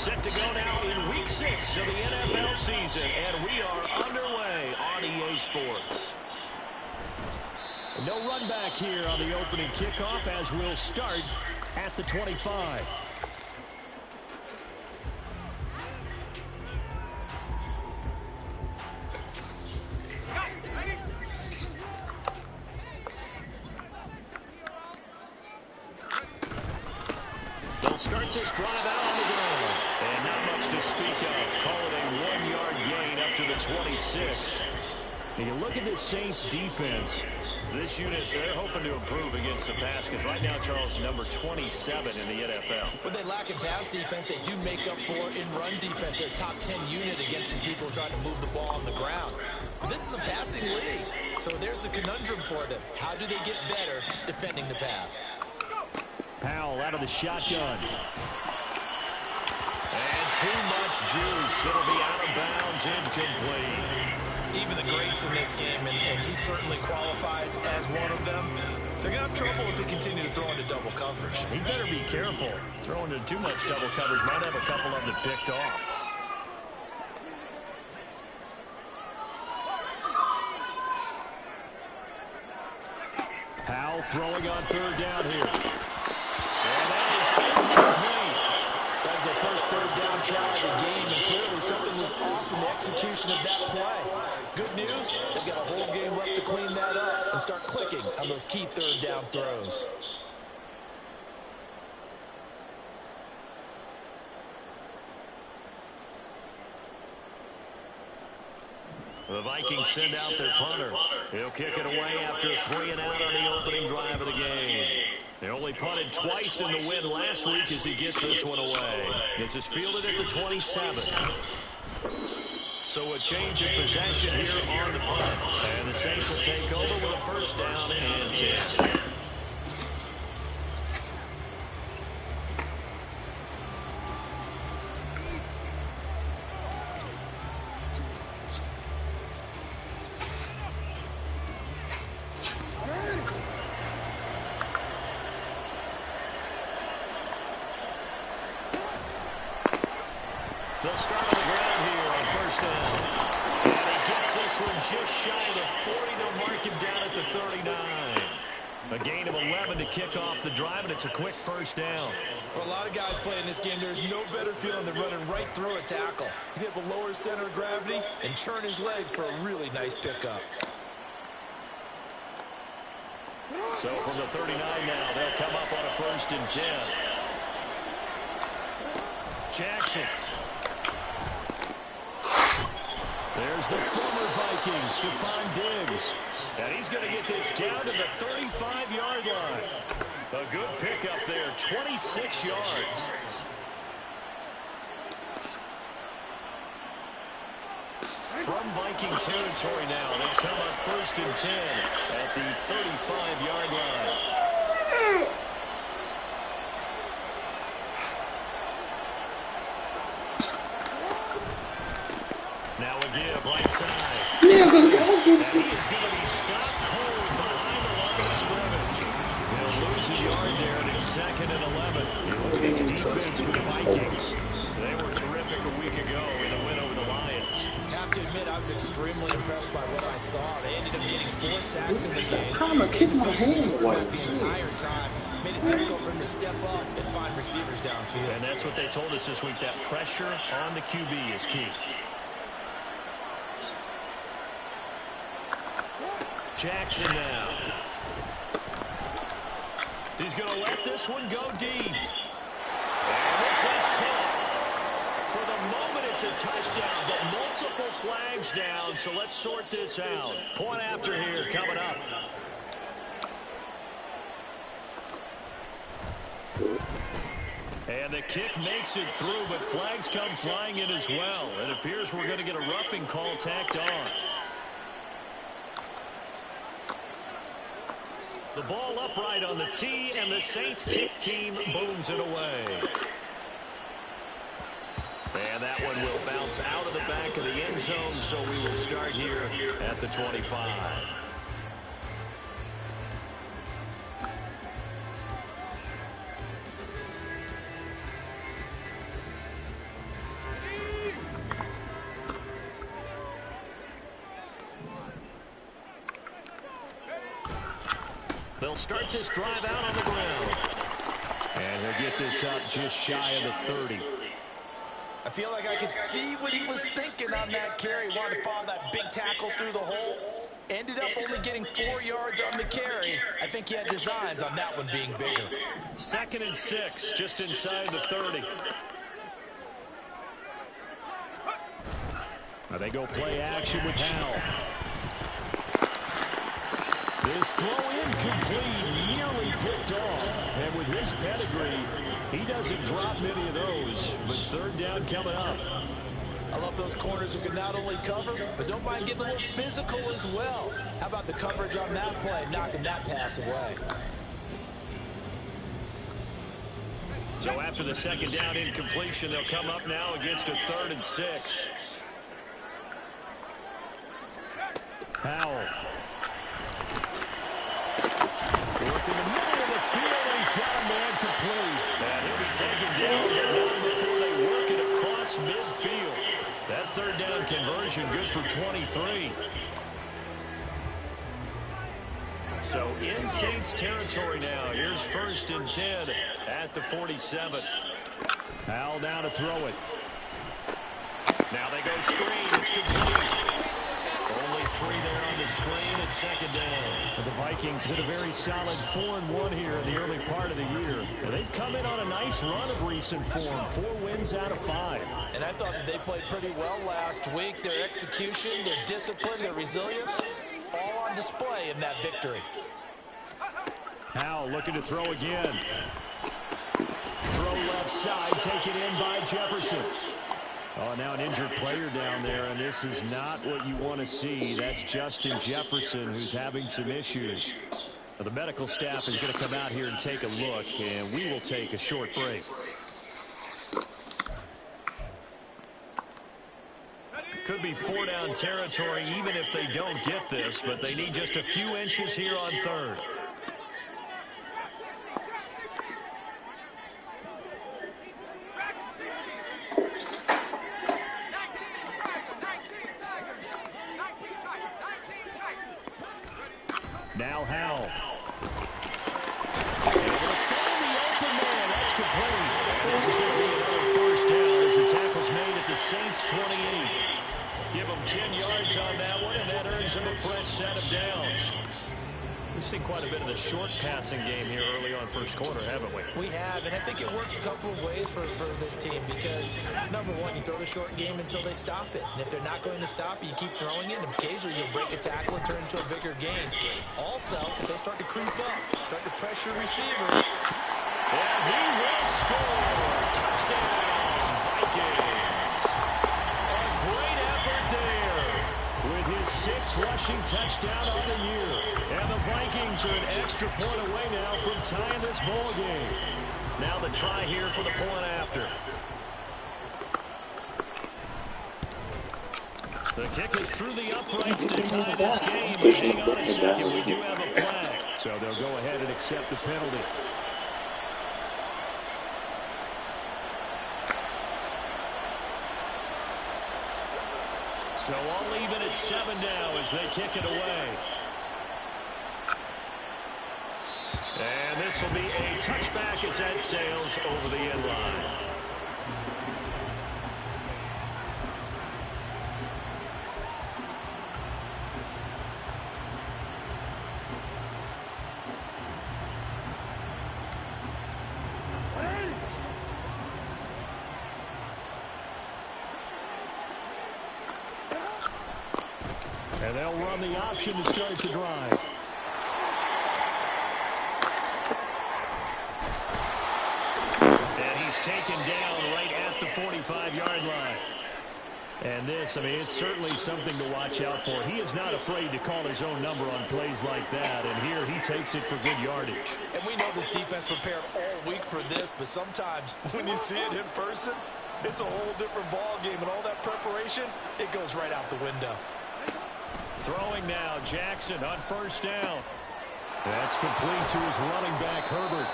Set to go now in Week 6 of the NFL season, and we are underway on EA Sports. No run back here on the opening kickoff as we'll start at the 25. They'll start this drive out on the ground. And not much to speak of. Call it a 1-yard gain up to the 26. And you look at this Saints defense. This unit, they're hoping to improve against the pass because right now, Charles, number 27 in the NFL. What they lack in pass defense, they do make up for in run defense. They're a top 10 unit against some people trying to move the ball on the ground. But this is a passing league, so there's a conundrum for them. How do they get better defending the pass? Powell out of the shotgun. And too much juice. It'll be out of bounds, incomplete. Even the greats in this game, and he certainly qualifies as one of them, they're going to have trouble if they continue to throw into double coverage. He better be careful. Throwing into too much double coverage might have a couple of them picked off. Powell throwing on third down here. And that is incomplete. That's the first third down try of the game, and clearly something was off in the execution of that play. Good news, they've got a whole game left to clean that up and start clicking on those key third down throws. The Vikings send out their punter. He'll kick it away after a 3-and-out on the opening drive of the game. They only punted twice in the win last week as he gets this one away. This is fielded at the 27. So a change of possession here on the punt. And the Saints will take over with a first down and 10. They'll start on the ground here on first down. And he gets this one just shy of the 40. They'll mark him down at the 39. A gain of 11 to kick off the drive, and it's a quick first down. For a lot of guys playing this game, there's no better feeling than running right through a tackle. He's able to lower his center of gravity and churn his legs for a really nice pickup. So from the 39 now, they'll come up on a first and 10. Jackson. There's the former Viking, Stephon Diggs. And he's going to get this down to the 35-yard line. A good pickup there, 26 yards. From Viking territory now, they'll come up first and 10 at the 35-yard line. Now a give right side. And he is going to be stopped cold behind the line of scrimmage. He'll lose a yard there, and it's 2nd and 11. You look at his defense for the Vikings. They were terrific a week ago in a win over the Lions. Have to admit, I was extremely impressed by what I saw. They ended up getting 4 sacks in the game. I'm trying to kick my hand away. The entire time. Made it difficult for him to step up and find receivers downfield. And that's what they told us this week. That pressure on the QB is key. Jackson now. He's going to let this one go deep. And this is caught. For the moment, it's a touchdown, but multiple flags down, so let's sort this out. Point after here coming up. And the kick makes it through, but flags come flying in as well. It appears we're going to get a roughing call tacked on. The ball upright on the tee, and the Saints kick team booms it away. And that one will bounce out of the back of the end zone, so we will start here at the 25. They'll start this drive out on the ground. And he'll get this up just shy of the 30. I feel like I could see what he was thinking on that carry. Wanted to follow that big tackle through the hole. Ended up only getting 4 yards on the carry. I think he had designs on that one being bigger. 2nd and 6, just inside the 30. Now they go play action with Howell. This throw incomplete, nearly picked off. And with his pedigree, he doesn't drop many of those. But 3rd down coming up. I love those corners who can not only cover, but don't mind getting a little physical as well. How about the coverage on that play, knocking that pass away? So after the 2nd down incompletion, they'll come up now against a 3rd and 6. Howell. Working the middle of the field, and he's got a man complete. And he'll be taken down, but not before they work it across midfield. That 3rd down conversion good for 23. So in Saints territory now. Here's 1st and 10 at the 47. Howell down to throw it. Now they go screen. It's complete. Only 3 there on the screen at 2nd down. The Vikings hit a very solid 4-1 here in the early part of the year. They've come in on a nice run of recent form. 4 wins out of 5. And I thought that they played pretty well last week. Their execution, their discipline, their resilience, all on display in that victory. Howell looking to throw again. Throw left side, taken in by Jefferson. Oh, now an injured player down there, and this is not what you want to see. That's Justin Jefferson, who's having some issues. Now, the medical staff is going to come out here and take a look, and we will take a short break. Could be 4-down territory even if they don't get this, but they need just a few inches here on 3rd. Now Howell. Able to find the open man. That's complete. And this is going to be another 1st down as the tackle's made at the Saints 28. Give them 10 yards on that one, and that earns them a fresh set of downs. We've seen quite a bit of the short passing game here early on 1st quarter, haven't we? We have, and I think it works a couple of ways for this team because, number one, you throw the short game until they stop it. And if they're not going to stop it, you keep throwing it, and occasionally you'll break a tackle and turn into a bigger game. Also, if they start to creep up, start to pressure receivers. And he will score. Touchdown, Vikings. A great effort there with his 6th rushing touchdown on the year. And the Vikings are an extra point away now from tying this ball game. Now the try here for the point after. The kick is through the uprights to tie this game. But hang on a second, we do have a flag. So they'll go ahead and accept the penalty. So I'll leave it at 7 now as they kick it away. And this will be a touchback as that sails over the end line. And they'll run the option to start the drive. And he's taken down right at the 45-yard line. And this, I mean, it's certainly something to watch out for. He is not afraid to call his own number on plays like that. And here he takes it for good yardage. And we know this defense prepared all week for this, but sometimes when you see it in person, it's a whole different ball game. And all that preparation, it goes right out the window. Throwing now, Jackson on 1st down. That's complete to his running back, Herbert.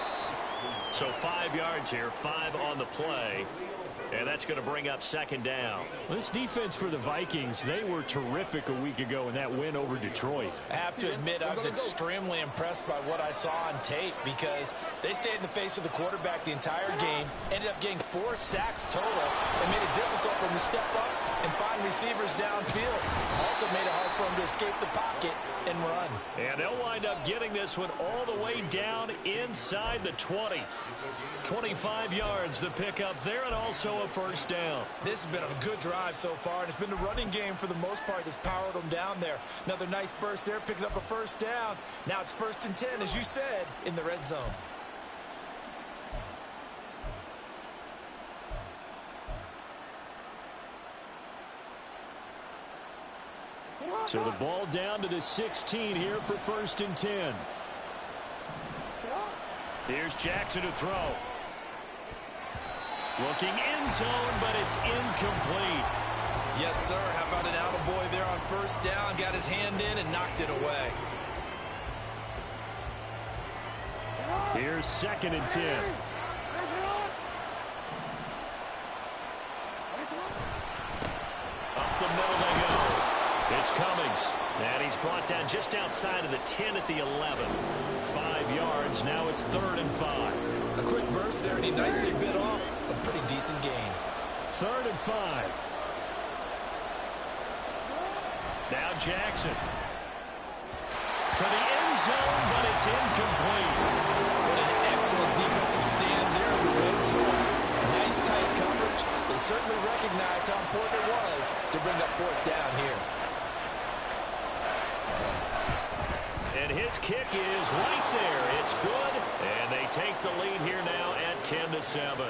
So 5 yards here, 5 on the play. And that's going to bring up second down. This defense for the Vikings, they were terrific a week ago in that win over Detroit. I have to admit, I was extremely impressed by what I saw on tape because they stayed in the face of the quarterback the entire game, ended up getting 4 sacks total, and made it difficult for him to step up and find receivers downfield. Also made it hard for him to escape the pocket and run. And they'll wind up getting this one all the way down inside the 20. 25 yards the pickup there, and also a first down. This has been a good drive so far, and it's been the running game for the most part that's powered them down there. Another nice burst there, picking up a first down. Now it's 1st and 10, as you said, in the red zone. So the ball down to the 16 here for 1st and 10. Here's Jackson to throw. Looking end zone, but it's incomplete. Yes, sir. How about an attaboy there on 1st down? Got his hand in and knocked it away. Here's 2nd and 10. Up the middle they go. It's Cummings, and he's brought down just outside of the 10 at the 11. 5 yards, now it's 3rd and 5. A quick burst there, and he nicely bit off a pretty decent gain. 3rd and 5. Now Jackson. To the end zone, but it's incomplete. What an excellent defensive stand there in the red zone. Nice tight coverage. They certainly recognized how important it was to bring that 4th down here. And his kick is right there. It's good. And they take the lead here now at 10-7.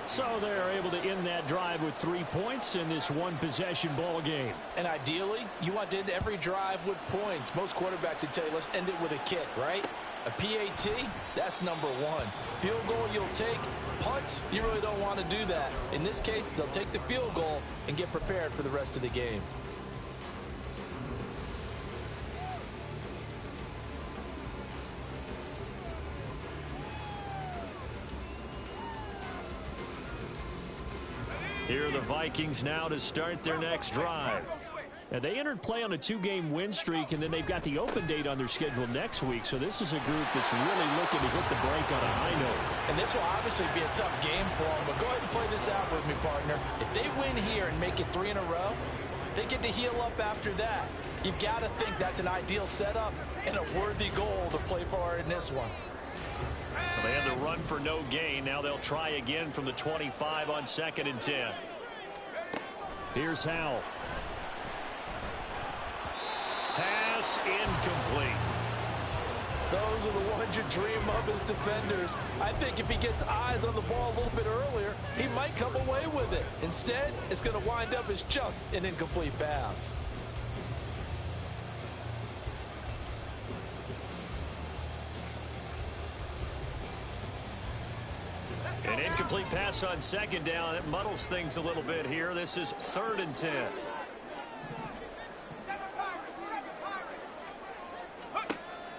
So they're able to end that drive with 3 points in this one-possession ball game. And ideally, you want to end every drive with points. Most quarterbacks would tell you, let's end it with a kick, right? A PAT, that's number 1. Field goal you'll take. Punts, you really don't want to do that. In this case, they'll take the field goal and get prepared for the rest of the game. Here are the Vikings now to start their next drive. Now, they entered play on a 2-game win streak, and then they've got the open date on their schedule next week. So this is a group that's really looking to hit the break on a high note. And this will obviously be a tough game for them, but go ahead and play this out with me, partner. If they win here and make it 3 in a row, they get to heal up after that. You've got to think that's an ideal setup and a worthy goal to play for in this one. Well, they had the run for no gain. Now they'll try again from the 25 on 2nd and 10. Here's Howell. Pass incomplete. Those are the ones you dream of as defenders. I think if he gets eyes on the ball a little bit earlier, he might come away with it. Instead, it's going to wind up as just an incomplete pass. An incomplete pass on 2nd down. It muddles things a little bit here. This is 3rd and 10.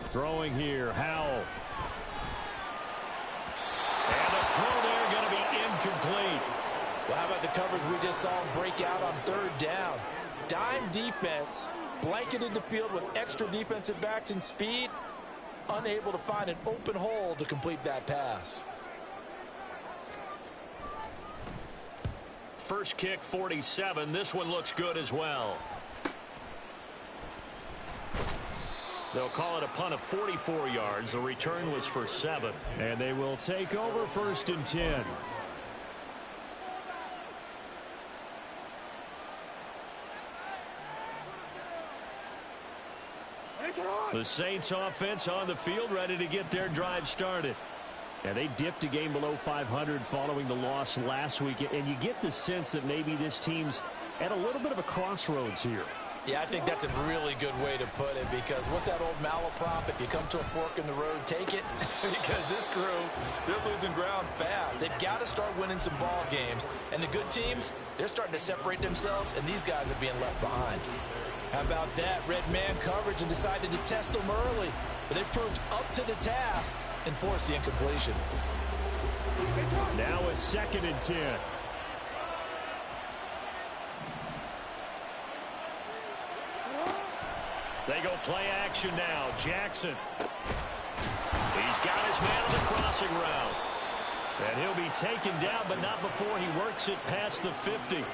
Throwing here, Howell. And the throw there going to be incomplete. Well, how about the coverage we just saw him break out on 3rd down? Dime defense, blanketed the field with extra defensive backs and speed, unable to find an open hole to complete that pass. First kick, 47. This one looks good as well. They'll call it a punt of 44 yards. The return was for 7. And they will take over 1st and 10. The Saints offense on the field, ready to get their drive started. And they dipped a game below 500 following the loss last week. And you get the sense that maybe this team's at a little bit of a crossroads here. Yeah, I think that's a really good way to put it, because what's that old malaprop? If you come to a fork in the road, take it. Because this crew, they're losing ground fast. They've got to start winning some ball games. And the good teams, they're starting to separate themselves, and these guys are being left behind. How about that? Red man coverage and decided to test them early. But they proved up to the task and forced the incompletion. Now a 2nd and 10. They go play action now. Jackson. He's got his man on the crossing route. And he'll be taken down, but not before he works it past the 50.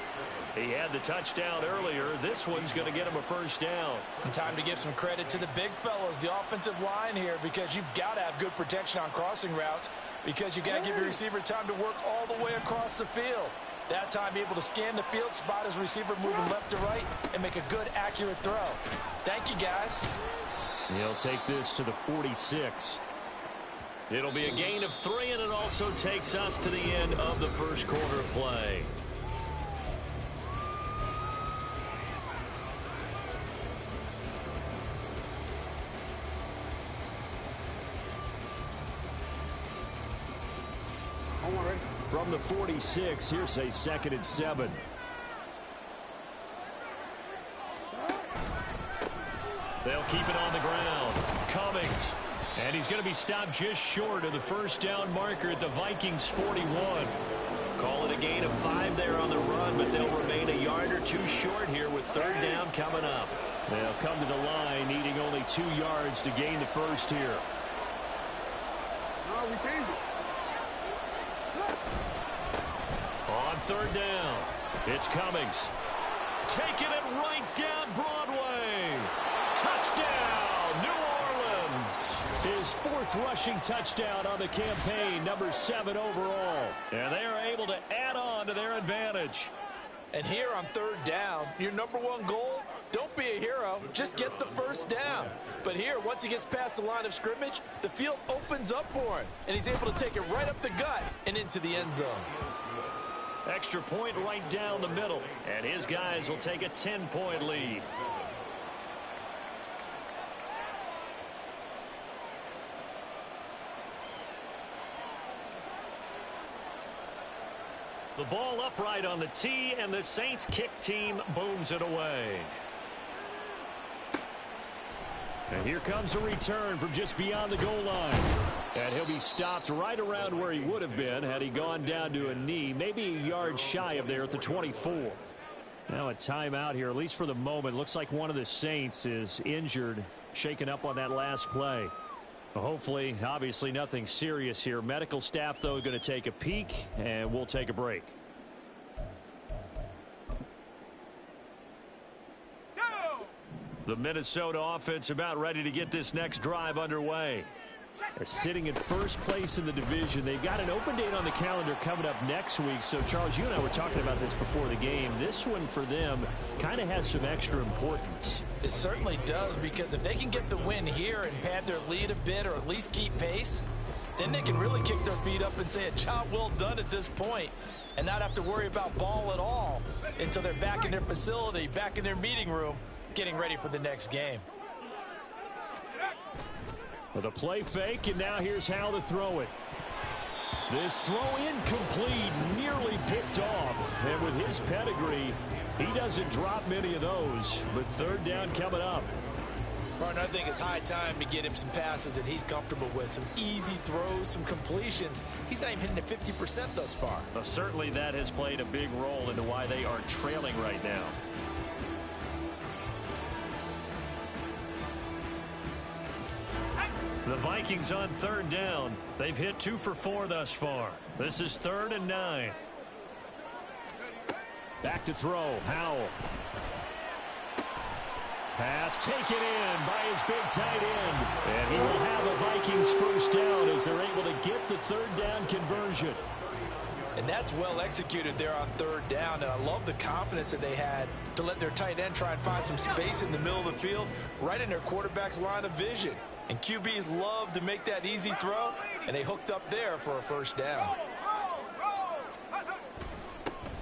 He had the touchdown earlier. This one's going to get him a first down. And time to give some credit to the big fellas, the offensive line here, because you've got to have good protection on crossing routes, because you got to give your receiver time to work all the way across the field. That time, able to scan the field, spot his receiver moving left to right, and make a good, accurate throw. Thank you, guys. He'll take this to the 46. It'll be a gain of 3, and it also takes us to the end of the first quarter of play. From the 46, here's a 2nd and 7. They'll keep it on the ground. Cummings. And he's going to be stopped just short of the first down marker at the Vikings 41. Call it a gain of 5 there on the run, but they'll remain a yard or 2 short here with 3rd down coming up. They'll come to the line needing only 2 yards to gain the first here. No, we changed it. On 3rd down, it's Cummings. Taking it right down Broadway. Touchdown, New Orleans. His 4th rushing touchdown on the campaign, number 7 overall. And they are able to add on to their advantage. And here on 3rd down, your number 1 goal, don't be a hero, just get the first down. But here, once he gets past the line of scrimmage, the field opens up for him, and he's able to take it right up the gut and into the end zone. Extra point right down the middle, and his guys will take a 10-point lead. The ball upright on the tee, and the Saints kick team booms it away. And here comes a return from just beyond the goal line. And he'll be stopped right around where he would have been had he gone down to a knee, maybe a yard shy of there at the 24. Now a timeout here, at least for the moment. Looks like one of the Saints is injured, shaken up on that last play. Hopefully, obviously nothing serious here. Medical staff, though, going to take a peek, and we'll take a break. The Minnesota offense about ready to get this next drive underway. Sitting in first place in the division. They've got an open date on the calendar coming up next week. So, Charles, you and I were talking about this before the game. This one for them kind of has some extra importance. It certainly does, because if they can get the win here and pad their lead a bit or at least keep pace, then they can really kick their feet up and say a job well done at this point and not have to worry about ball at all until they're back in their facility, back in their meeting room, getting ready for the next game. With a play fake, and now here's how to throw it. This throw incomplete, nearly picked off. And with his pedigree, he doesn't drop many of those. But 3rd down coming up. Partner, I think it's high time to get him some passes that he's comfortable with. Some easy throws, some completions. He's not even hitting at 50% thus far. Well, certainly that has played a big role into why they are trailing right now. The Vikings on 3rd down. They've hit 2 for 4 thus far. This is 3rd and 9. Back to throw. Howell. Pass taken in by his big tight end. And he will have the Vikings first down as they're able to get the 3rd down conversion. And that's well executed there on 3rd down. And I love the confidence that they had to let their tight end try and find some space in the middle of the field, right in their quarterback's line of vision. And QBs love to make that easy throw, and they hooked up there for a first down.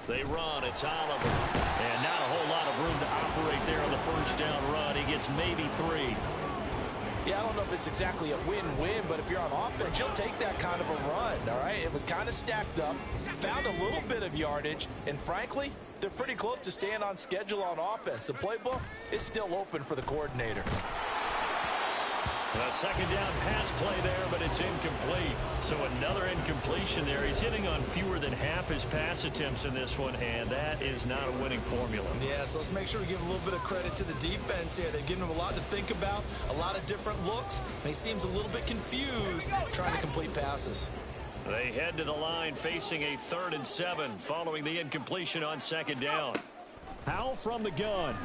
They run. It's Oliver. And not a whole lot of room to operate there on the first down run. He gets maybe 3. Yeah, I don't know if it's exactly a win-win, but if you're on offense, you'll take that kind of a run, all right? It was kind of stacked up, found a little bit of yardage, and frankly, they're pretty close to staying on schedule on offense. The playbook is still open for the coordinator. A second down pass play there, but it's incomplete. So another incompletion there. He's hitting on fewer than half his pass attempts in this one, and that is not a winning formula. Yeah, so let's make sure we give a little bit of credit to the defense here. They've given him a lot to think about, a lot of different looks, and he seems a little bit confused trying to complete passes. They head to the line facing a 3rd and 7 following the incompletion on second down. Powell from the gun.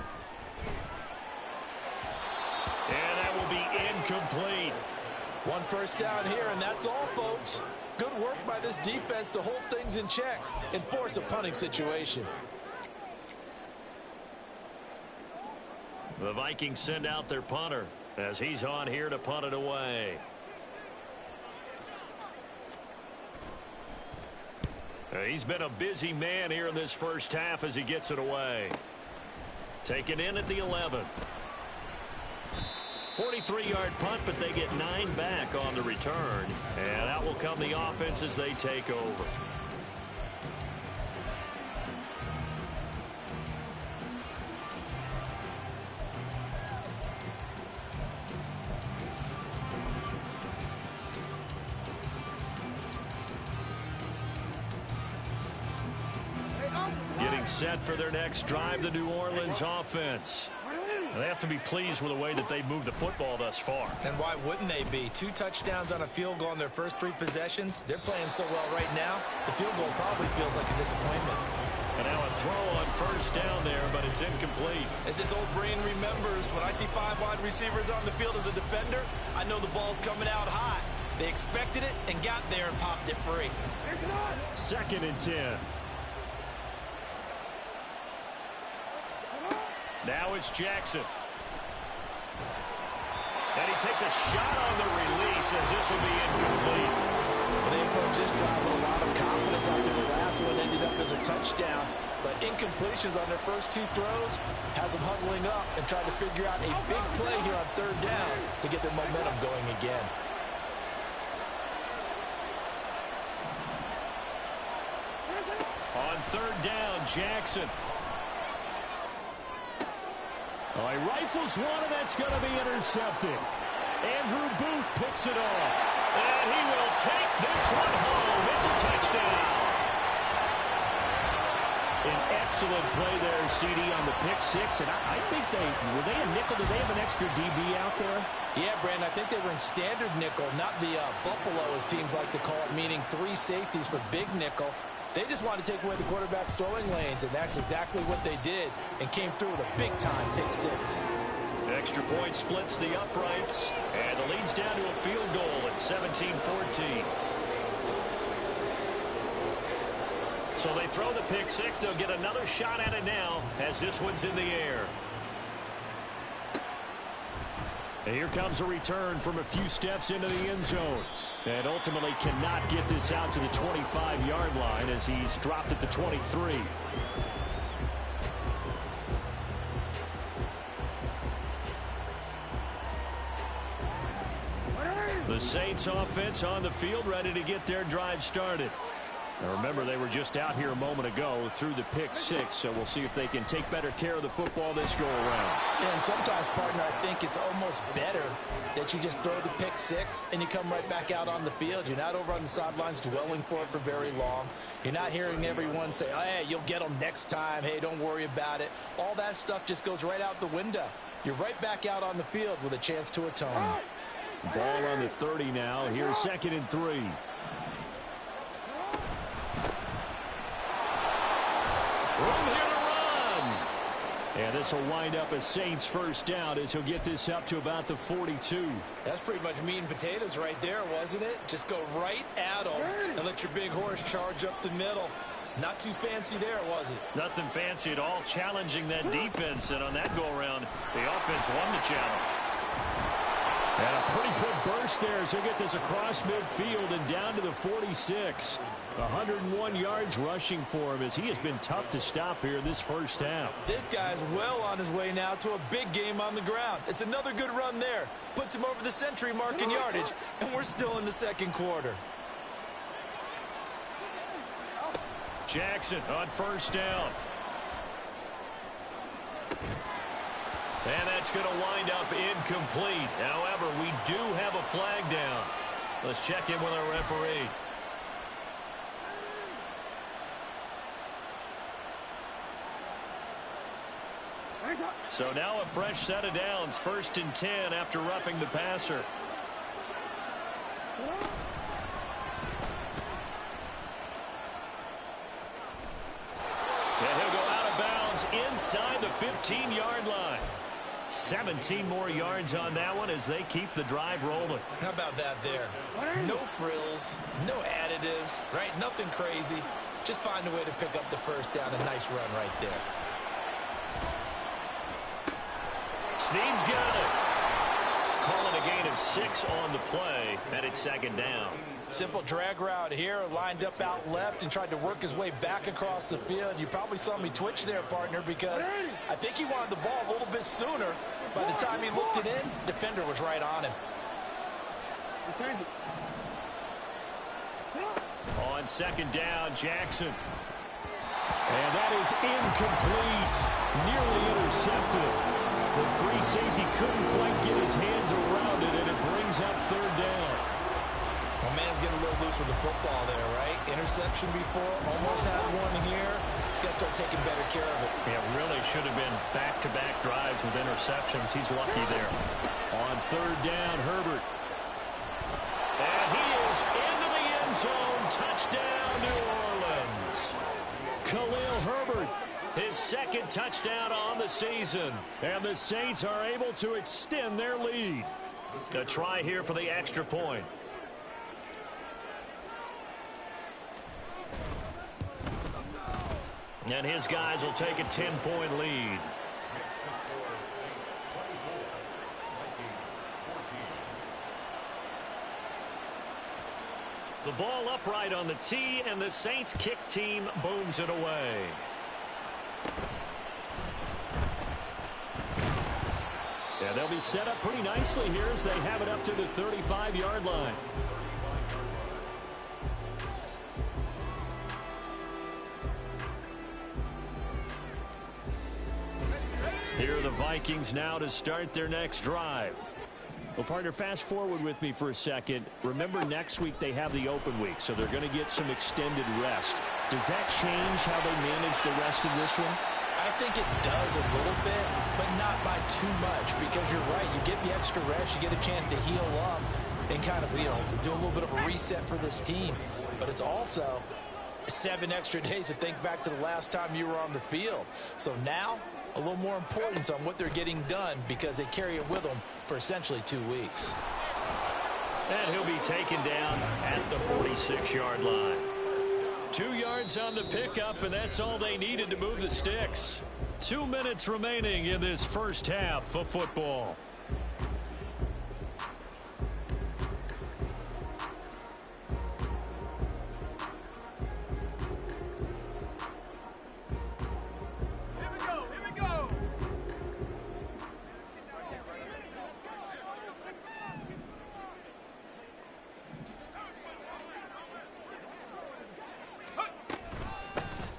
And that will be incomplete. One first down here, and that's all, folks. Good work by this defense to hold things in check and force a punting situation. The Vikings send out their punter as he's on here to punt it away. He's been a busy man here in this first half as he gets it away. Taken in at the 11. 43-yard punt, but they get 9 back on the return. And out will come the offense as they take over. Getting set for their next drive, the New Orleans offense. They have to be pleased with the way that they've moved the football thus far. And why wouldn't they be? 2 touchdowns on a field goal in their first 3 possessions. They're playing so well right now, the field goal probably feels like a disappointment. And now a throw on first down there, but it's incomplete. As this old brain remembers, when I see 5 wide receivers on the field as a defender, I know the ball's coming out high. They expected it and got there and popped it free. 2nd and 10. Now it's Jackson. And he takes a shot on the release as this will be incomplete. Well, they approached this drive with a lot of confidence after the last one ended up as a touchdown. But incompletions on their first 2 throws has them huddling up and trying to figure out a big play here on 3rd down to get their momentum going again. On 3rd down, Jackson. Oh, he rifles one, and that's going to be intercepted. Andrew Booth picks it off. And he will take this one home. It's a touchdown. An excellent play there, CD, on the pick 6. And I think were they a nickel? Did they have an extra DB out there? Yeah, Brandon, I think they were in standard nickel, not the Buffalo, as teams like to call it, meaning 3 safeties for big nickel. They just wanted to take away the quarterback's throwing lanes, and that's exactly what they did, and came through with a big-time pick 6. Extra point splits the uprights, and the lead's down to a field goal at 17-14. So they throw the pick 6. They'll get another shot at it now as this one's in the air. And here comes a return from a few steps into the end zone. And ultimately cannot get this out to the 25-yard line as he's dropped at the 23. The Saints offense on the field ready to get their drive started. Now remember, they were just out here a moment ago through the pick 6, so we'll see if they can take better care of the football this go-around. Yeah, and sometimes, partner, I think it's almost better that you just throw the pick 6 and you come right back out on the field. You're not over on the sidelines dwelling for it for very long. You're not hearing everyone say, oh, hey, you'll get them next time. Hey, don't worry about it. All that stuff just goes right out the window. You're right back out on the field with a chance to atone. Ball on the 30 now. Here's 2nd and 3. Room here to run. And this will wind up a Saints first down as he'll get this up to about the 42. That's pretty much meat and potatoes right there, wasn't it? Just go right at them and let your big horse charge up the middle. Not too fancy there, was it? Nothing fancy at all. Challenging that defense, and on that go-around, the offense won the challenge. And a pretty good burst there as he'll get this across midfield and down to the 46. 101 yards rushing for him as he has been tough to stop here this first half. This guy's well on his way now to a big game on the ground. It's another good run there. Puts him over the century mark in yardage, and we're still in the 2nd quarter. Jackson on first down. And that's going to wind up incomplete. However, we do have a flag down. Let's check in with our referee. So now a fresh set of downs. 1st and 10 after roughing the passer. And he'll go out of bounds inside the 15-yard line. 17 more yards on that one as they keep the drive rolling. How about that there? No frills, no additives, right? Nothing crazy. Just find a way to pick up the first down. A nice run right there. Snead's got it. Calling a gain of 6 on the play, and it's 2nd down. Simple drag route here, lined up out left and tried to work his way back across the field. You probably saw me twitch there, partner, because I think he wanted the ball a little bit sooner. By the time he looked it in, defender was right on him. On 2nd down, Jackson. And that is incomplete. Nearly intercepted. The free safety couldn't quite get his hands around it, and it brings up 3rd down. My man's getting a little loose with the football there, right? Interception before, almost had one here. He's got to start taking better care of it. Yeah, really should have been back-to-back drives with interceptions. He's lucky there. On 3rd down, Herbert. And he is into the end zone. Touchdown, New Orleans. Khalil Herbert, his 2nd touchdown on the season. And the Saints are able to extend their lead. A try here for the extra point. And his guys will take a 10-point lead. The ball upright on the tee, and the Saints kick team booms it away. Yeah, they'll be set up pretty nicely here as they have it up to the 35-yard line. Here are the Vikings now to start their next drive. Well, partner, fast forward with me for a second. Remember, next week they have the open week, so they're going to get some extended rest. Does that change how they manage the rest of this one? I think it does a little bit, but not by too much, because you're right. You get the extra rest, you get a chance to heal up and kind of, do a little bit of a reset for this team. But it's also 7 extra days to think back to the last time you were on the field. So now, a little more importance on what they're getting done because they carry it with them for essentially 2 weeks. And he'll be taken down at the 46-yard line. 2 yards on the pickup, and that's all they needed to move the sticks. 2 minutes remaining in this first half of football.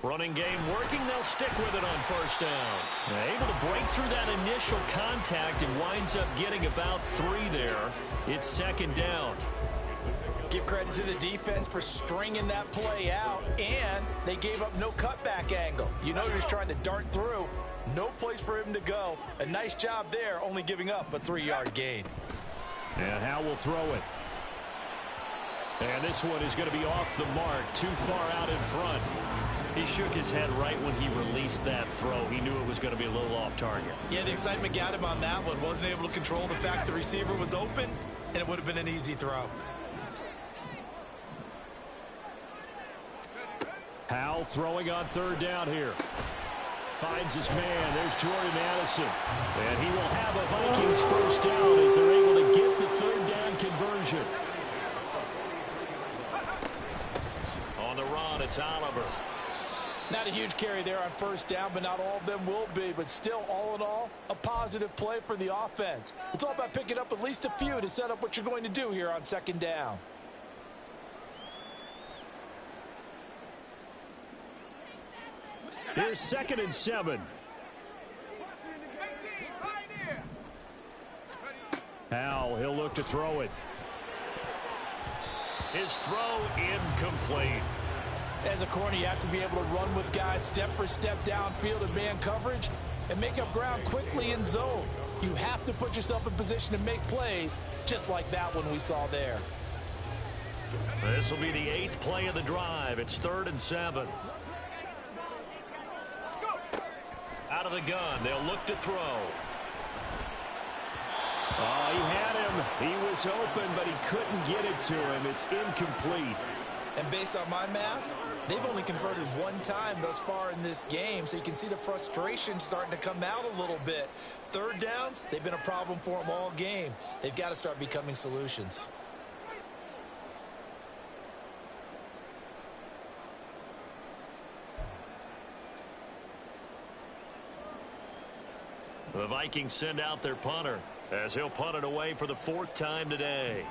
Running game working. They'll stick with it on 1st down. Able to break through that initial contact and winds up getting about 3 there. It's 2nd down. Give credit to the defense for stringing that play out, and they gave up no cutback angle. You know he was trying to dart through. No place for him to go. A nice job there, only giving up a 3-yard gain. And Howe will throw it. And this one is going to be off the mark, too far out in front. He shook his head right when he released that throw. He knew it was going to be a little off target. Yeah, the excitement got him on that one. Wasn't able to control the fact the receiver was open, and it would have been an easy throw. Howe throwing on 3rd down here. Finds his man. There's Jordan Addison. And he will have a Vikings 1st down as they're able to get the 3rd down conversion. On the run, it's Oliver. Not a huge carry there on 1st down, but not all of them will be. But still, all in all, a positive play for the offense. It's all about picking up at least a few to set up what you're going to do here on 2nd down. Here's 2nd and 7. Howell, he'll look to throw it. His throw incomplete. As a corner, you have to be able to run with guys step for step downfield in man coverage and make up ground quickly in zone. You have to put yourself in position to make plays, just like that one we saw there. This will be the 8th play of the drive. It's 3rd and 7. Out of the gun, they'll look to throw. Oh, he had him. He was open, but he couldn't get it to him. It's incomplete. And based on my math, they've only converted one time thus far in this game, so you can see the frustration starting to come out a little bit. 3rd downs, they've been a problem for them all game. They've got to start becoming solutions. The Vikings send out their punter as he'll punt it away for the 4th time today.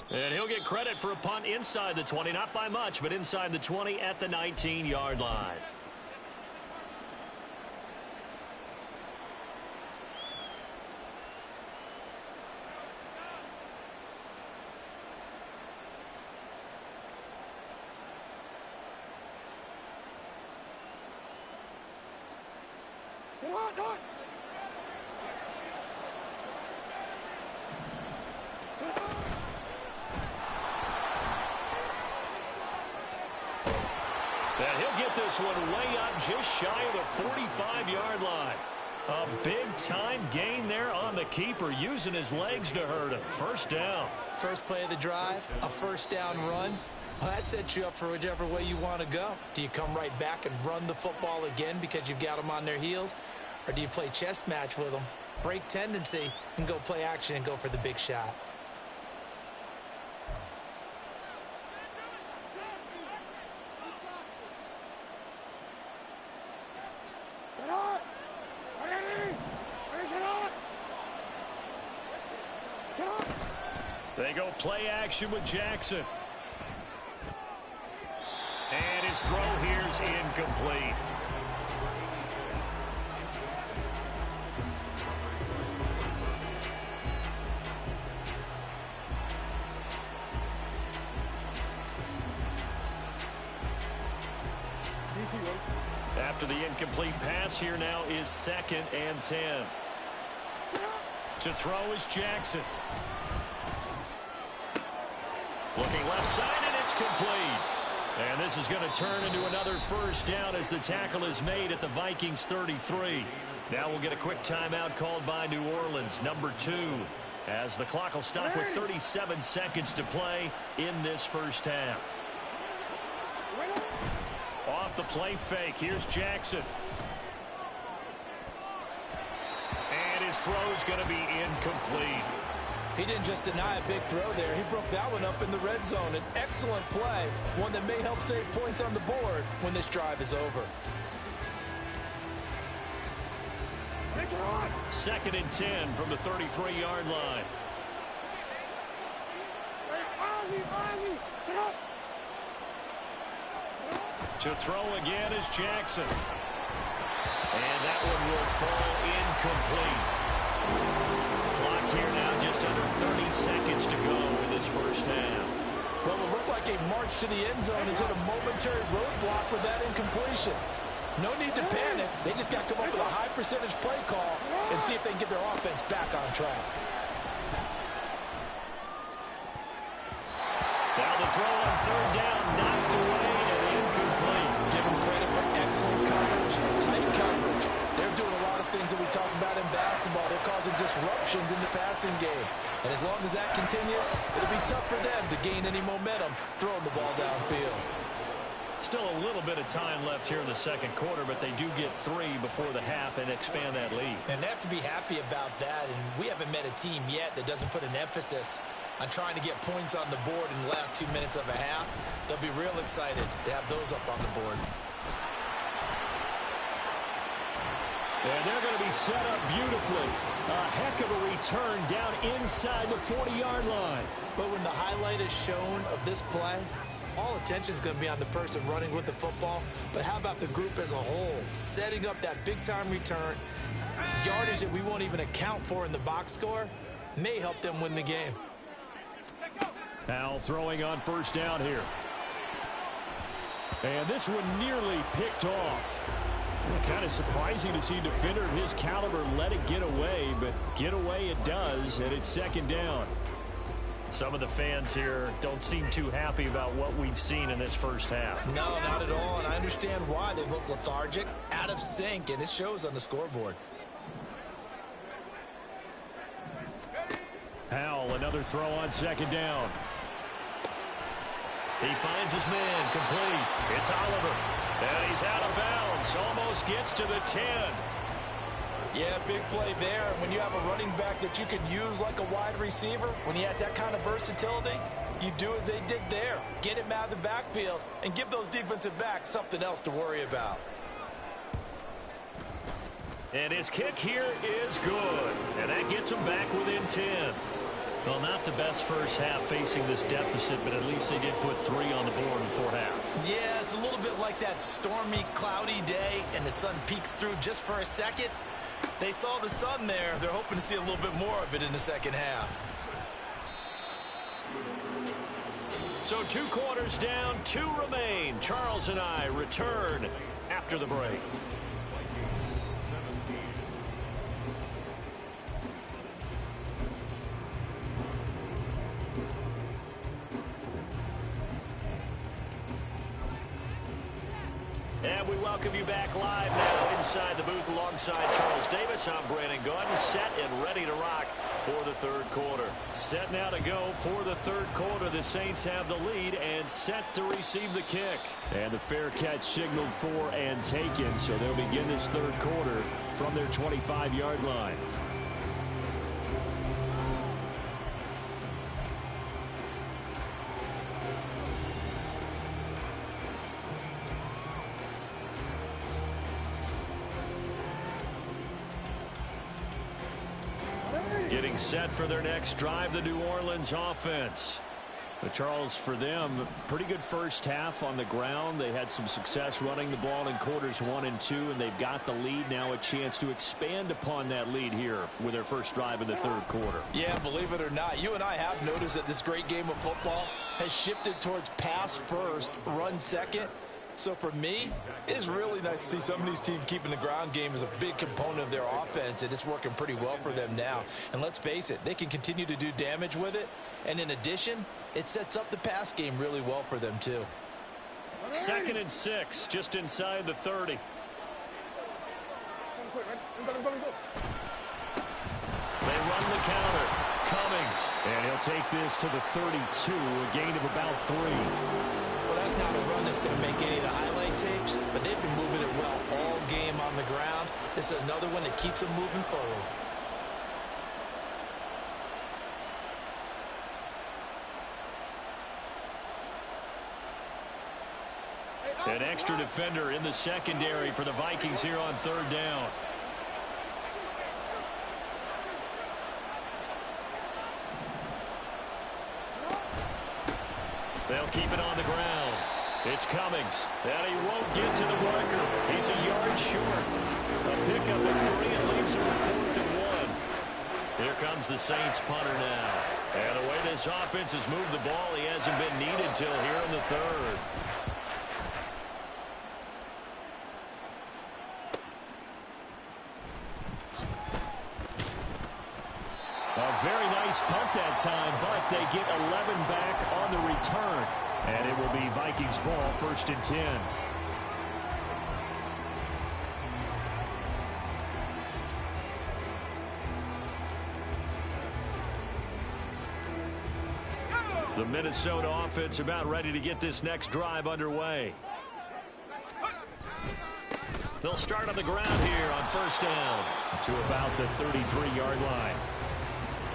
And he'll get credit for a punt inside the 20, not by much, but inside the 20 at the 19-yard line. And he'll get this one way up just shy of the 45-yard line. A big-time gain there on the keeper, using his legs to hurt him. 1st down. First play of the drive, a 1st down run. Well, that sets you up for whichever way you want to go. Do you come right back and run the football again because you've got them on their heels? Or do you play chess match with them, break tendency, and go play action and go for the big shot? They go play action with Jackson. And his throw here's incomplete. After the incomplete pass, here now is 2nd and 10. To throw is Jackson. Looking left side, and it's complete. And this is going to turn into another 1st down as the tackle is made at the Vikings 33. Now we'll get a quick timeout called by New Orleans, number 2, as the clock will stop with 37 seconds to play in this 1st half. Off the play fake, here's Jackson. And his throw's going to be incomplete. He didn't just deny a big throw there. He broke that one up in the red zone. An excellent play, one that may help save points on the board when this drive is over. 2nd and 10 from the 33-yard line. To throw again is Jackson. And that one will fall incomplete. Clock here now just under 30 seconds to go in this 1st half. Well, it looked like a march to the end zone has hit a momentary roadblock with that incompletion. No need to panic. They just got to come up with a high percentage play call and see if they can get their offense back on track. Now the throw on 3rd down, knocked away and incomplete. Give them credit for excellent coverage, tight coverage. They're doing a lot of things that we talk about in basketball. They're causing disruptions in the passing game. And as long as that continues, it'll be tough for them to gain any momentum throwing the ball downfield. Still a little bit of time left here in the 2nd quarter, but they do get 3 before the half and expand that lead. And they have to be happy about that. And we haven't met a team yet that doesn't put an emphasis on trying to get points on the board in the last 2 minutes of a half. They'll be real excited to have those up on the board. And they're going to be set up beautifully. A heck of a return down inside the 40-yard line. But when the highlight is shown of this play, all attention is going to be on the person running with the football, but how about the group as a whole? Setting up that big-time return, yardage that we won't even account for in the box score, may help them win the game. Now throwing on first down here. And this one nearly picked off. Well, kind of surprising to see a defender of his caliber let it get away, but get away it does, and it's second down. Some of the fans here don't seem too happy about what we've seen in this first half. No, not at all, and I understand why. They look lethargic, out of sync, and it shows on the scoreboard. Howell, another throw on second down. He finds his man, complete. It's Oliver, and he's out of bounds. Almost gets to the 10. Yeah, big play there. When you have a running back that you can use like a wide receiver, when he has that kind of versatility, you do as they did there. Get him out of the backfield and give those defensive backs something else to worry about. And his kick here is good. And that gets him back within 10. Well, not the best first half facing this deficit, but at least they did put 3 on the board before half. Yeah, it's a little bit like that stormy, cloudy day, and the sun peeks through just for a second. They saw the sun there. They're hoping to see a little bit more of it in the second half. So 2 quarters down, 2 remain. Charles and I return after the break. And we welcome you back live now inside the booth alongside Charles Davis. I'm Brandon Gaudin, set and ready to rock for the third quarter. Set now to go for the third quarter. The Saints have the lead and set to receive the kick. And the fair catch signaled for and taken, so they'll begin this third quarter from their 25-yard line. Getting set for their next drive, the New Orleans offense. But Charles, for them, pretty good first half on the ground. They had some success running the ball in quarters 1 and 2, and they've got the lead. Now a chance to expand upon that lead here with their first drive in the third quarter. Yeah, believe it or not, you and I have noticed that this great game of football has shifted towards pass first, run second. So for me, it's really nice to see some of these teams keeping the ground game as a big component of their offense, and it's working pretty well for them now. And let's face it, they can continue to do damage with it. And in addition, it sets up the pass game really well for them too. 2nd and 6, just inside the 30. They run the counter. Cummings. And he'll take this to the 32, a gain of about 3. Well, that's not a run that's going to make any of the highlight tapes, but they've been moving it well all game on the ground. This is another one that keeps them moving forward. An extra defender in the secondary for the Vikings here on third down. They'll keep it on the ground. It's Cummings, and he won't get to the marker. He's a yard short. A pickup of 3 and leaves him with 4th and 1. Here comes the Saints punter now. And the way this offense has moved the ball, he hasn't been needed till here in the third. A very nice punt that time, but they get 11 back on the return. And it will be Vikings ball, 1st and 10. The Minnesota offense about ready to get this next drive underway. They'll start on the ground here on 1st down to about the 33-yard line.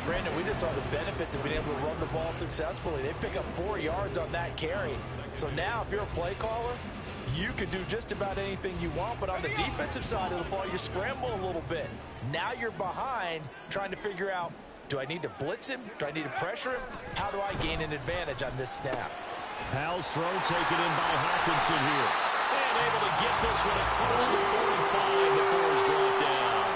Brandon, we just saw the benefits of being able to run the ball successfully. They pick up 4 yards on that carry. So now if you're a play caller, you can do just about anything you want. But on the defensive side of the ball, you scramble a little bit. Now you're behind trying to figure out, do I need to blitz him? Do I need to pressure him? How do I gain an advantage on this snap? Howell's throw taken in by Hockenson here. And able to get this one across the 45 before he's brought down.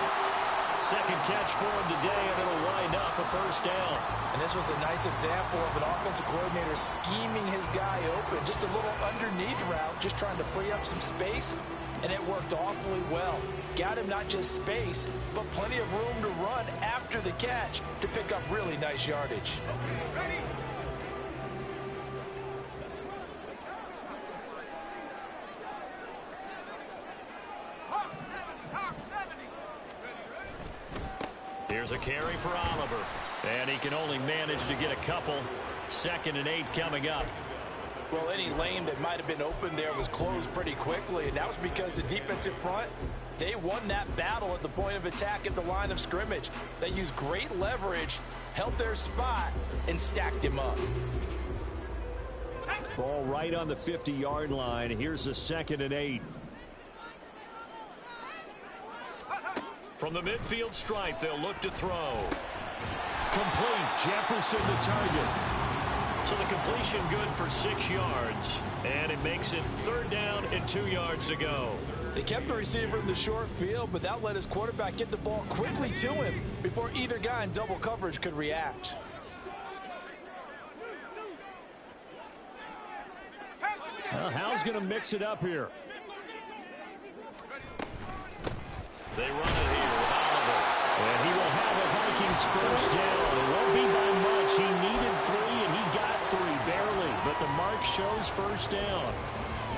Second catch for him today, and it'll wind up a first down. And this was a nice example of an offensive coordinator scheming his guy open. Just a little underneath route, just trying to free up some space, and it worked awfully well. Got him not just space, but plenty of room to run after the catch to pick up really nice yardage. Ready? Here's a carry for Oliver. And he can only manage to get a couple. 2nd and 8 coming up. Well, any lane that might have been open there was closed pretty quickly, and that was because the defensive front, they won that battle at the point of attack at the line of scrimmage. They used great leverage, held their spot, and stacked him up. Ball right on the 50-yard line. Here's a 2nd and 8. From the midfield stripe, they'll look to throw. Complete. Jefferson the target. So the completion good for 6 yards. And it makes it 3rd down and 2 yards to go. They kept the receiver in the short field, but that let his quarterback get the ball quickly to him before either guy in double coverage could react. Well, Howell's going to mix it up here. They run it here with Oliver. And he will have a Vikings first down. It won't be by much. He needed 3, and he got 3, barely. But the mark shows first down.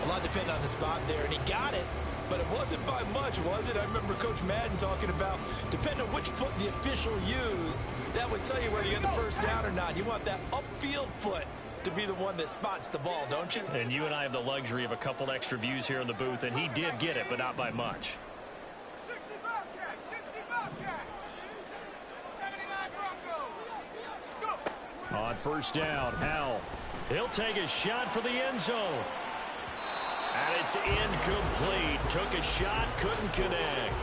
A lot depended on the spot there, and he got it. But it wasn't by much, was it? I remember Coach Madden talking about, depending on which foot the official used, that would tell you whether you got the first down or not. You want that upfield foot to be the one that spots the ball, don't you? And you and I have the luxury of a couple extra views here in the booth, and he did get it, but not by much. 60 Bobcat, 60 Bobcat. 79 Broncos. Go. On first down, Howell. He'll take a shot for the end zone. And it's incomplete. Took a shot, couldn't connect.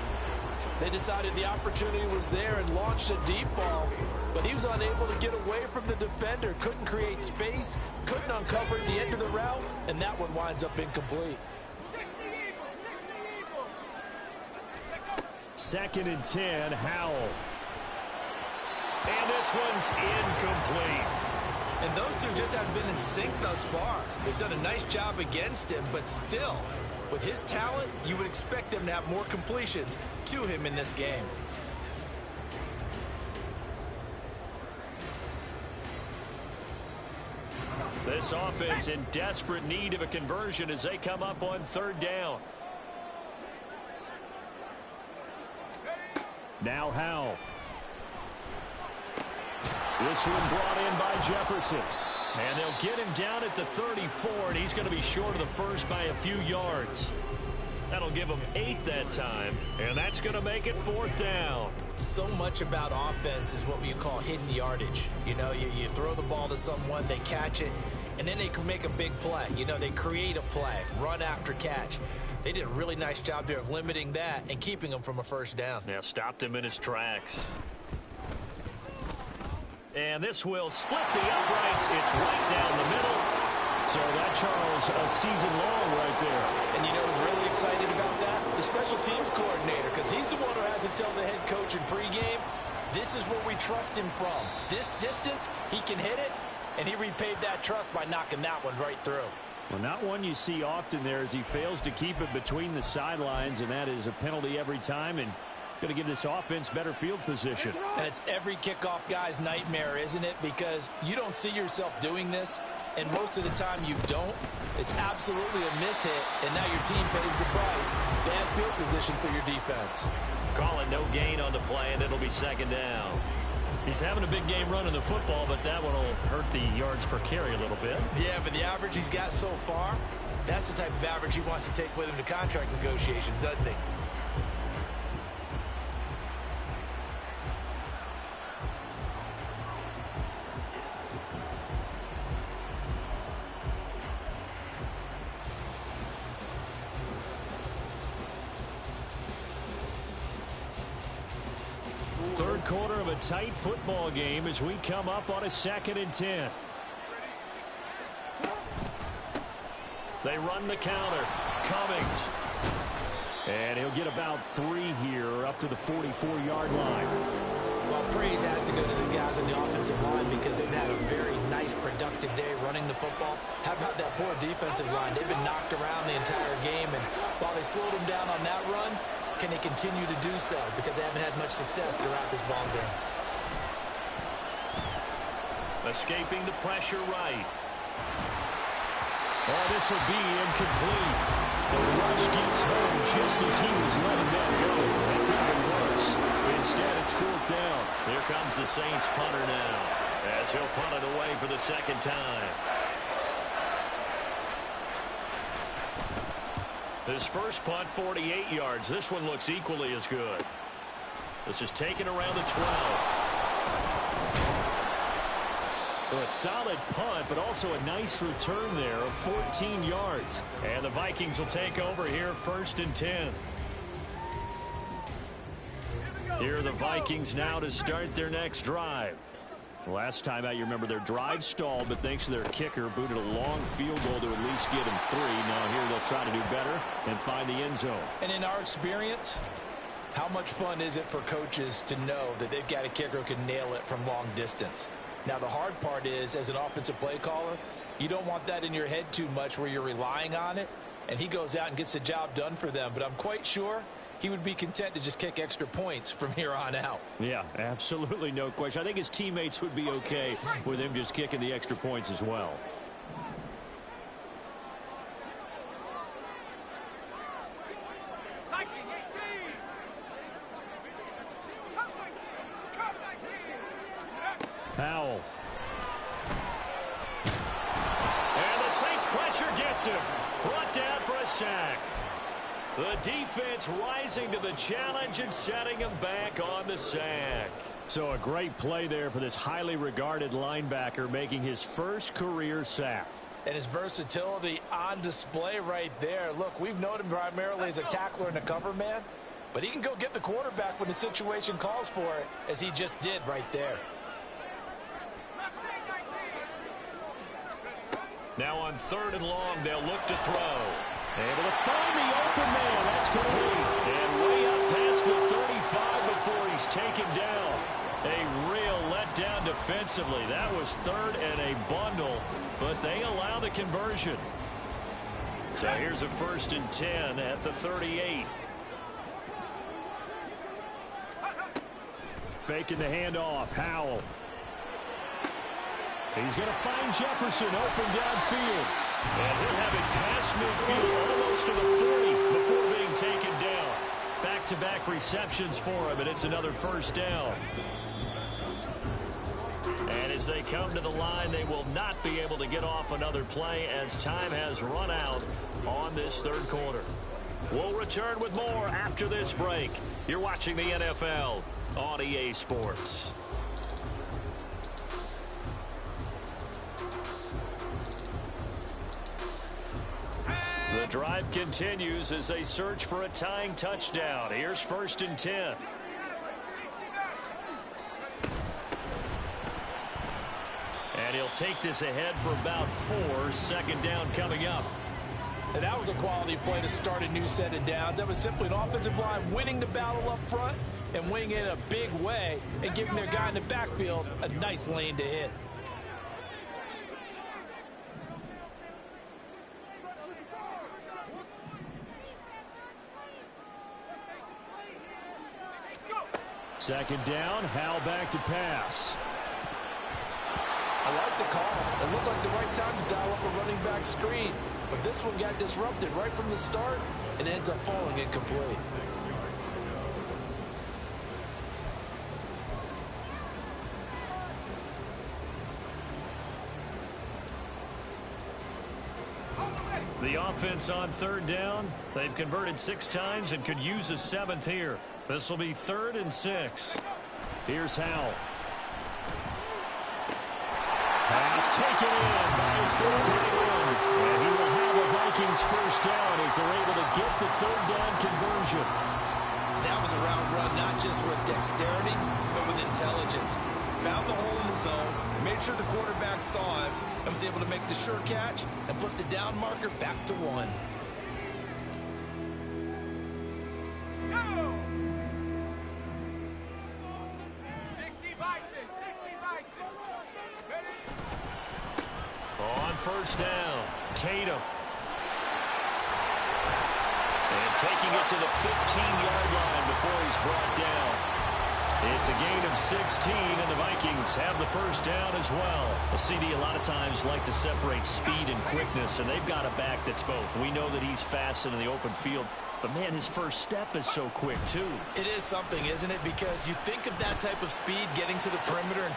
They decided the opportunity was there and launched a deep ball, but he was unable to get away from the defender, couldn't create space, couldn't uncover the end of the route, and that one winds up incomplete. 60 Eagles, 60 Eagles. 2nd and 10, Howell. And this one's incomplete. And those two just haven't been in sync thus far. They've done a nice job against him, but still, with his talent, you would expect them to have more completions to him in this game. This offense in desperate need of a conversion as they come up on 3rd down. Now Howell. This one brought in by Jefferson. And they'll get him down at the 34, and he's going to be short of the first by a few yards. That'll give him 8 that time, and that's going to make it 4th down. So much about offense is what you call hidden yardage. You know, you throw the ball to someone, they catch it, and then they can make a big play. You know, they create a play, run after catch. They did a really nice job there of limiting that and keeping him from a first down. Now stopped him in his tracks. And this will split the uprights. It's right down the middle. So that, Charles, a season long right there. And you know who's really excited about that? The special teams coordinator, because he's the one who has to tell the head coach in pregame, this is where we trust him from. This distance, he can hit it, and he repaid that trust by knocking that one right through. Well, not one you see often there as he fails to keep it between the sidelines, and that is a penalty every time, and going to give this offense better field position. And it's every kickoff guy's nightmare, isn't it? Because you don't see yourself doing this, and most of the time you don't. It's absolutely a miss hit, and now your team pays the price. Bad field position for your defense. Call it no gain on the play, and it'll be 2nd down. He's having a big game running the football, but that one will hurt the yards per carry a little bit. Yeah, but the average he's got so far, that's the type of average he wants to take with him to contract negotiations, doesn't he? Third quarter of a tight football game as we come up on a 2nd and 10. They run the counter. Cummings. And he'll get about 3 here up to the 44-yard line. Well, praise has to go to the guys on the offensive line because they've had a very nice, productive day running the football. How about that poor defensive line? They've been knocked around the entire game, and while they slowed them down on that run, can they continue to do so? Because they haven't had much success throughout this ball game. Escaping the pressure right. Oh, this will be incomplete. The rush gets home just as he was letting that go. That could have been worse. Instead, it's 4th down. Here comes the Saints punter now, as he'll punt it away for the 2nd time. His first punt, 48 yards. This one looks equally as good. This is taken around the 12. A solid punt, but also a nice return there of 14 yards. And the Vikings will take over here, 1st and 10. Here are the Vikings now to start their next drive. Last time out, you remember their drive stalled, but thanks to their kicker, booted a long field goal to at least get him 3. Now here they'll try to do better and find the end zone. And in our experience, how much fun is it for coaches to know that they've got a kicker who can nail it from long distance? Now, the hard part is, as an offensive play caller, you don't want that in your head too much where you're relying on it, and he goes out and gets the job done for them. But I'm quite sure he would be content to just kick extra points from here on out. Yeah, absolutely no question. I think his teammates would be okay with him just kicking the extra points as well. Powell. And the Saints pressure gets him. Brought down for a sack. The defense rising to the challenge and setting him back on the sack. So a great play there for this highly regarded linebacker making his first career sack. And his versatility on display right there. Look, we've known him primarily as a tackler and a cover man, but he can go get the quarterback when the situation calls for it, as he just did right there. Now on 3rd and long, they'll look to throw. Able to find the open man. That's complete. And way up past the 35 before he's taken down. A real letdown defensively. That was 3rd and a bundle, but they allow the conversion. So here's a 1st and 10 at the 38. Faking the handoff. Howell. He's going to find Jefferson open downfield. And he'll have it past midfield almost to the 40 before being taken down. Back-to-back receptions for him, and it's another 1st down. And as they come to the line, they will not be able to get off another play as time has run out on this 3rd quarter. We'll return with more after this break. You're watching the NFL on EA Sports. The drive continues as they search for a tying touchdown. Here's 1st and 10. And he'll take this ahead for about 4. 2nd down coming up. And that was a quality play to start a new set of downs. That was simply an offensive line winning the battle up front and winning it in a big way and giving their guy in the backfield a nice lane to hit. Second down, Howell back to pass. I like the call. It looked like the right time to dial up a running back screen. But this one got disrupted right from the start and ends up falling incomplete. The offense on 3rd down. They've converted 6 times and could use a 7th here. This will be 3rd and 6. Here's Howell. Pass taken in by his big tight end. And he will have a Vikings 1st down as they're able to get the 3rd down conversion. That was a route run not just with dexterity, but with intelligence. Found the hole in the zone, Made sure the quarterback saw him and was able to make the sure catch and flip the down marker back to 1. Go! 60 Bison, 60 Bison. Ready? On first down, Tatum. And taking it to the 15-yard line before he's brought down. It's a gain of 16, and the Vikings have the first down as well. A CD a lot of times like to separate speed and quickness, and they've got a back that's both. We know that he's fast in the open field, but, man, his first step is so quick, too. It is something, isn't it? Because you think of that type of speed getting to the perimeter. And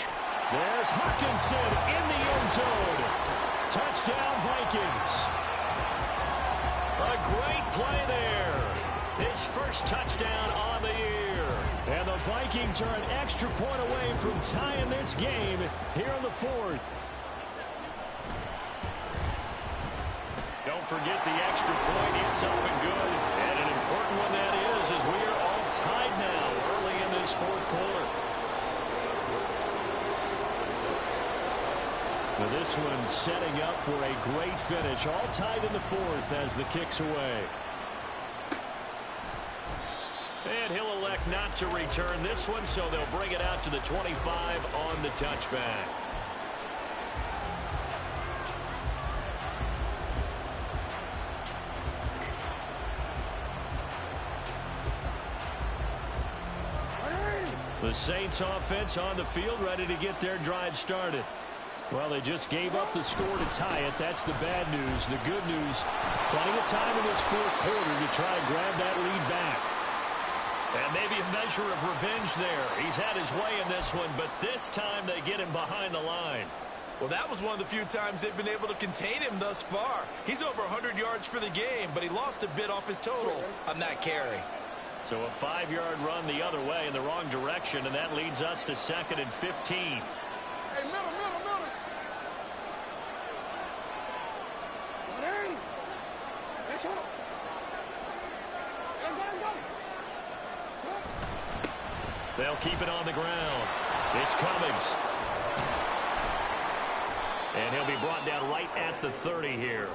there's Hawkinson in the end zone. Touchdown, Vikings. A great play there. His first touchdown on the year. And the Vikings are an extra point away from tying this game here in the 4th. Don't forget the extra point. It's up and good. And an important one that is, as we are all tied now early in this 4th quarter. Now this one setting up for a great finish. All tied in the 4th as the kick's away. And he'll elect not to return this one, so they'll bring it out to the 25 on the touchback. The Saints offense on the field, ready to get their drive started. Well, they just gave up the score to tie it. That's the bad news. The good news, plenty of time in this 4th quarter to try and grab that lead back. And maybe a measure of revenge there. He's had his way in this one, but this time they get him behind the line. Well, that was one of the few times they've been able to contain him thus far. He's over 100 yards for the game, but he lost a bit off his total on that carry. So a 5-yard run the other way in the wrong direction, and that leads us to 2nd and 15. Hey, middle. Ready? Let's go. They'll keep it on the ground. It's Cummings. And he'll be brought down right at the 30 here.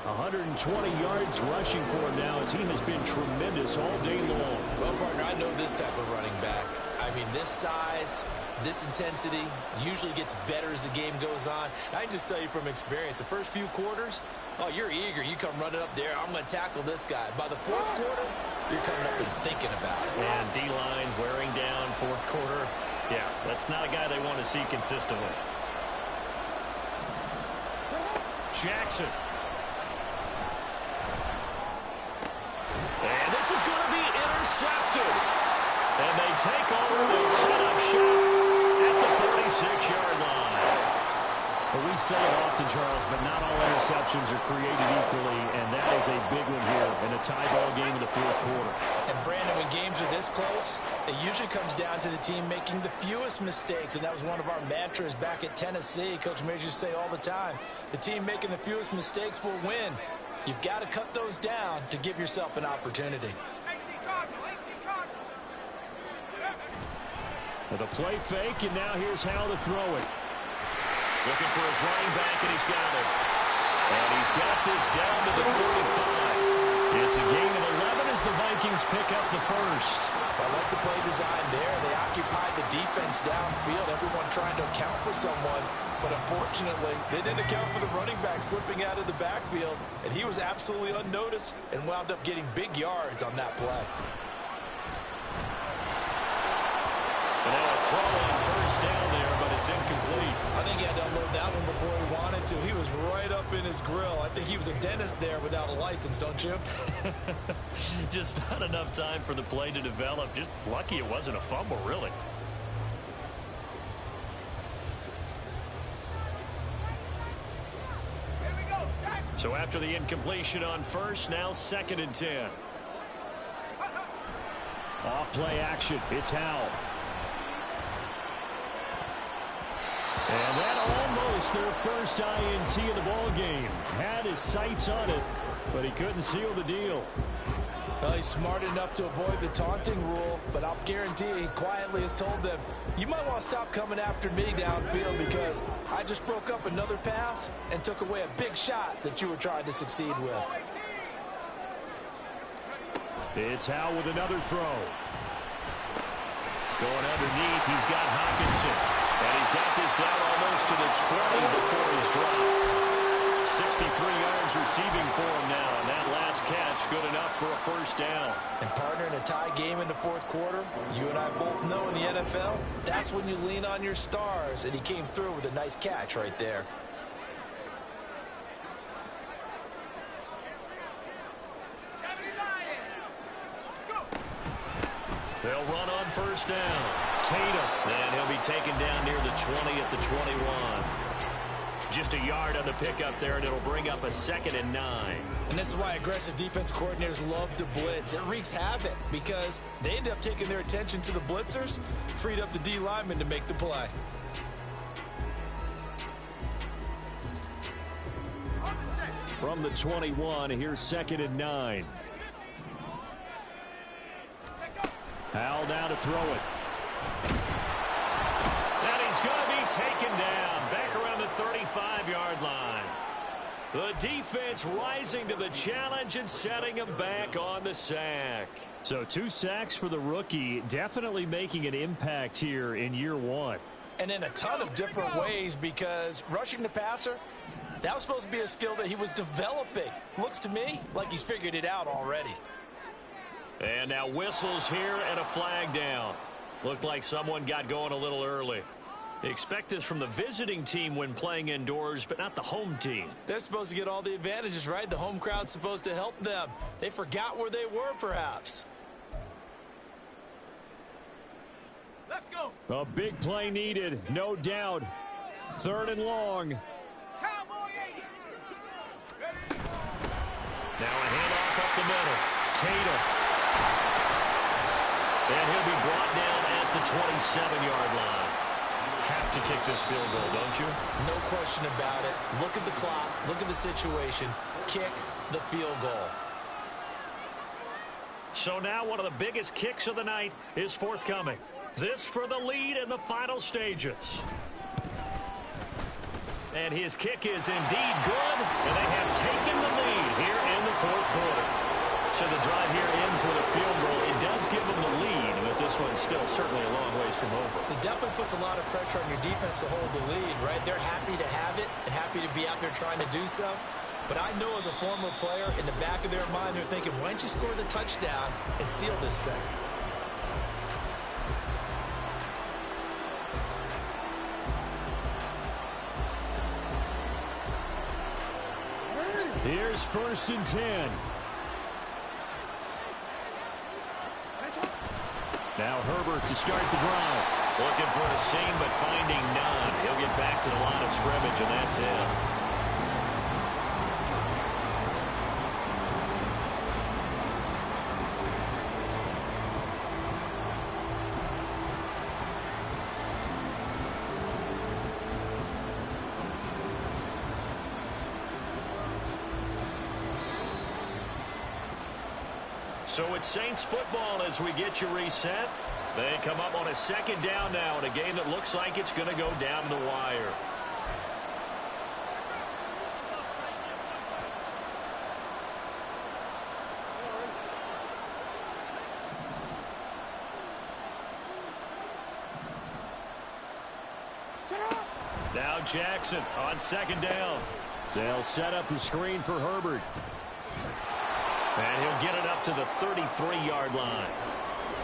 120 yards rushing for him now as he has been tremendous all day long. Well, partner, I know this type of running back. I mean, this size, this intensity usually gets better as the game goes on. I can just tell you from experience, the first few quarters, oh, you're eager. You come running up there, I'm going to tackle this guy. By the 4th quarter, you're coming up and thinking about it. And D-line wearing down 4th quarter. Yeah, that's not a guy they want to see consistently. Jackson. And this is going to be intercepted. And they take over. They set up shop at the 36-yard line. But we say it often, Charles, but not all interceptions are created equally, and that is a big one here in a tie ball game in the 4th quarter. And, Brandon, when games are this close, it usually comes down to the team making the fewest mistakes, and that was one of our mantras back at Tennessee. Coach Mears used to say all the time, the team making the fewest mistakes will win. You've got to cut those down to give yourself an opportunity. 18 Cardinal. With a play fake, and now here's how to throw it. Looking for his running back, and he's got it. And he's got this down to the 45. It's a gain of 11 as the Vikings pick up the first. I like the play design there. They occupied the defense downfield, everyone trying to account for someone. But unfortunately, they didn't account for the running back slipping out of the backfield, and he was absolutely unnoticed and wound up getting big yards on that play. And now a throw on first down there, but it's incomplete. I think he had to unload that one before he wanted to. He was right up in his grill. I think he was a dentist there without a license, don't you? Just not enough time for the play to develop. Just lucky it wasn't a fumble, really. Here we go, set. So after the incompletion on first, now 2nd and 10. Off play action. It's Howell. And that almost their first INT of the ball game. Had his sights on it, but he couldn't seal the deal. Well, he's smart enough to avoid the taunting rule, but I'll guarantee he quietly has told them, you might want to stop coming after me downfield because just broke up another pass and took away a big shot that you were trying to succeed with. It's Howell with another throw. Going underneath, he's got Hockenson. And he's got this down almost to the 20 before he's dropped. 63 yards receiving for him now, and that last catch good enough for a first down. And partner, in a tie game in the fourth quarter, you and I both know in the NFL, that's when you lean on your stars, and he came through with a nice catch right there. They'll run on first down. Tatum, and he'll be taken down near the 20 at the 21. Just a yard on the pickup there, and it'll bring up a 2nd and 9. And this is why aggressive defense coordinators love to blitz. It wreaks havoc because they end up taking their attention to the blitzers, freed up the D lineman to make the play. From the 21, here's 2nd and 9. Howell down to throw it. And he's going to be taken down back around the 35-yard line. The defense rising to the challenge and setting him back on the sack. So 2 sacks for the rookie, definitely making an impact here in year 1. And in a ton of different ways, because rushing the passer, that was supposed to be a skill that he was developing. Looks to me like he's figured it out already. And now whistles here and a flag down. Looked like someone got going a little early. Expect this from the visiting team when playing indoors, but not the home team. They're supposed to get all the advantages, right? The home crowd's supposed to help them. They forgot where they were, perhaps. Let's go. A big play needed, no doubt. 3rd and long. Cowboy 80. Now a handoff up the middle. Tatum. And he'll be brought down at the 27-yard line. Have to kick this field goal, don't you? No question about it. Look at the clock. Look at the situation. Kick the field goal. So now one of the biggest kicks of the night is forthcoming. This for the lead in the final stages. And his kick is indeed good, and they have taken the lead here in the fourth quarter. So the drive here ends with a field goal. It does give them the lead, but this one's still certainly a long ways from over. It definitely puts a lot of pressure on your defense to hold the lead, right? They're happy to have it and happy to be out there trying to do so. But I know as a former player, in the back of their mind, they're thinking, why don't you score the touchdown and seal this thing? Here's 1st and 10. Now Herbert to start the drive. Looking for a seam, but finding none. He'll get back to the line of scrimmage, and that's it. So it's Saints football as we get you reset. They come up on a 2nd down now in a game that looks like it's going to go down to the wire. Now Jackson on 2nd down. They'll set up the screen for Herbert. And he'll get it up to the 33-yard line.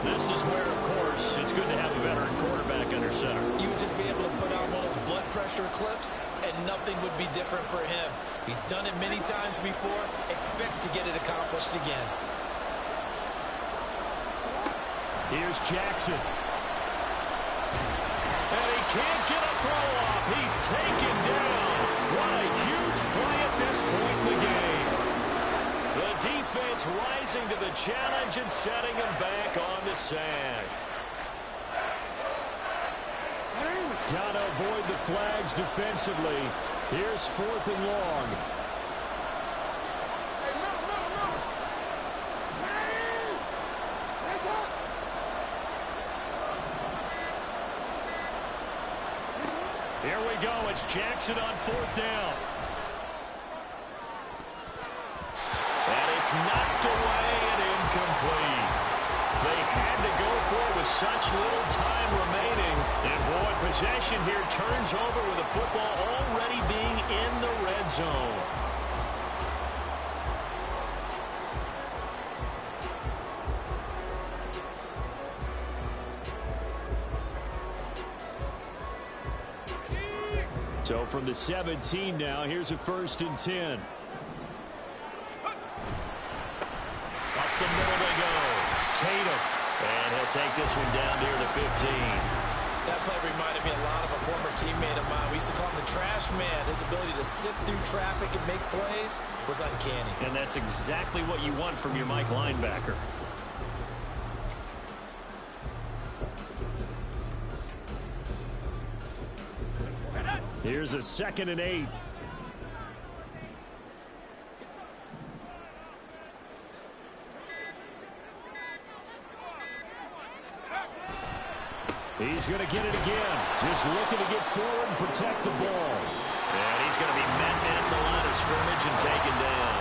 This is where, of course, it's good to have a veteran quarterback under center. You would just be able to put on one of those blood pressure clips, and nothing would be different for him. He's done it many times before, expects to get it accomplished again. Here's Jackson. And he can't get a throw off. He's taken down. What a huge play at this point in the game. The defense rising to the challenge and setting him back on the sack. Got to avoid the flags defensively. Here's 4th and long. Here we go go. It's Jackson on 4th down. And it's knocked away and incomplete. They had to go for it with such little time remaining. And, boy, possession here turns over with the football already being in the red zone. So from the 17 now, here's a 1st and 10. Up the middle they go. Tatum. And he'll take this one down near the 15. That play reminded me a lot of a former teammate of mine. We used to call him the trash man. His ability to sift through traffic and make plays was uncanny. And that's exactly what you want from your Mike linebacker. Here's a 2nd and 8. He's going to get it again. Just looking to get forward and protect the ball. And he's going to be met at the line of scrimmage and taken down.